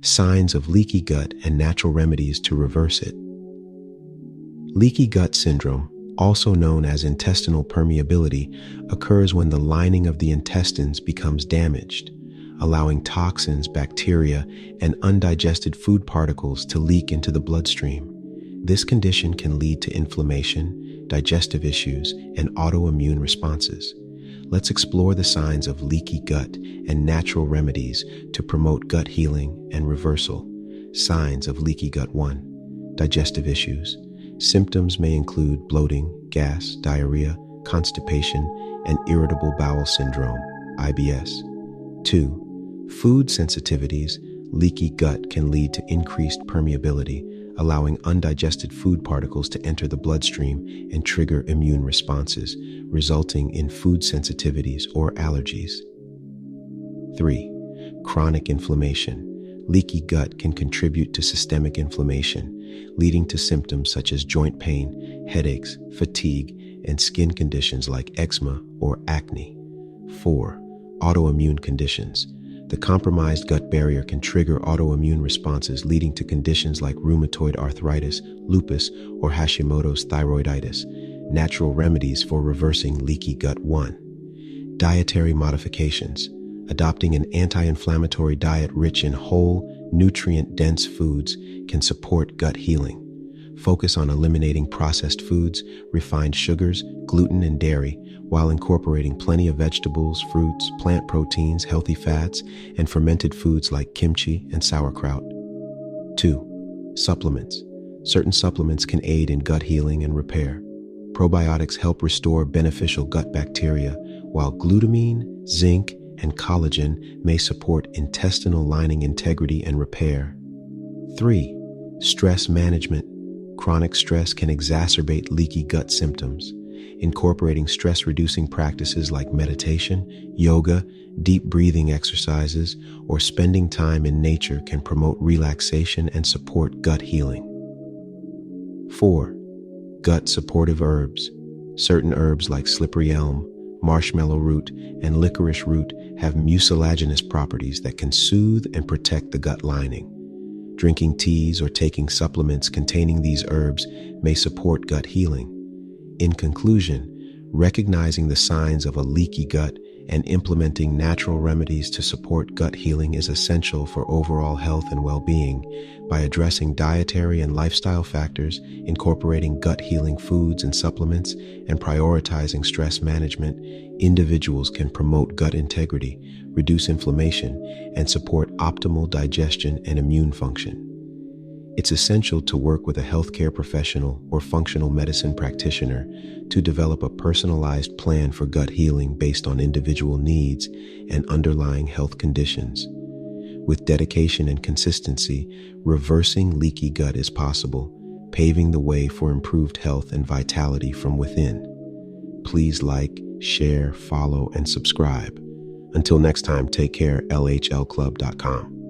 Signs of leaky gut and natural remedies to reverse it. Leaky gut syndrome, also known as intestinal permeability, occurs when the lining of the intestines becomes damaged, allowing toxins, bacteria, and undigested food particles to leak into the bloodstream. This condition can lead to inflammation, digestive issues, and autoimmune responses. Let's explore the signs of leaky gut and natural remedies to promote gut healing and reversal. Signs of leaky gut. 1. Digestive issues. Symptoms may include bloating, gas, diarrhea, constipation, and irritable bowel syndrome, IBS. 2. Food sensitivities. Leaky gut can lead to increased permeability, allowing undigested food particles to enter the bloodstream and trigger immune responses, resulting in food sensitivities or allergies. 3. Chronic inflammation. Leaky gut can contribute to systemic inflammation, leading to symptoms such as joint pain, headaches, fatigue, and skin conditions like eczema or acne. 4. Autoimmune conditions. The compromised gut barrier can trigger autoimmune responses, leading to conditions like rheumatoid arthritis, lupus, or Hashimoto's thyroiditis. Natural remedies for reversing leaky gut. 1. Dietary modifications. Adopting an anti-inflammatory diet rich in whole, nutrient-dense foods can support gut healing. Focus on eliminating processed foods, refined sugars, gluten, and dairy, while incorporating plenty of vegetables, fruits, plant proteins, healthy fats, and fermented foods like kimchi and sauerkraut. 2. Supplements. Certain supplements can aid in gut healing and repair. Probiotics help restore beneficial gut bacteria, while glutamine, zinc, and collagen may support intestinal lining integrity and repair. 3. Stress management. Chronic stress can exacerbate leaky gut symptoms. Incorporating stress-reducing practices like meditation, yoga, deep breathing exercises, or spending time in nature can promote relaxation and support gut healing. 4. Gut supportive herbs. Certain herbs like slippery elm, marshmallow root, and licorice root have mucilaginous properties that can soothe and protect the gut lining. Drinking teas or taking supplements containing these herbs may support gut healing. In conclusion, recognizing the signs of a leaky gut and implementing natural remedies to support gut healing is essential for overall health and well-being. By addressing dietary and lifestyle factors, incorporating gut healing foods and supplements, and prioritizing stress management, individuals can promote gut integrity, reduce inflammation, and support optimal digestion and immune function. It's essential to work with a healthcare professional or functional medicine practitioner to develop a personalized plan for gut healing based on individual needs and underlying health conditions. With dedication and consistency, reversing leaky gut is possible, paving the way for improved health and vitality from within. Please like, share, follow, and subscribe. Until next time, take care. LHLclub.com.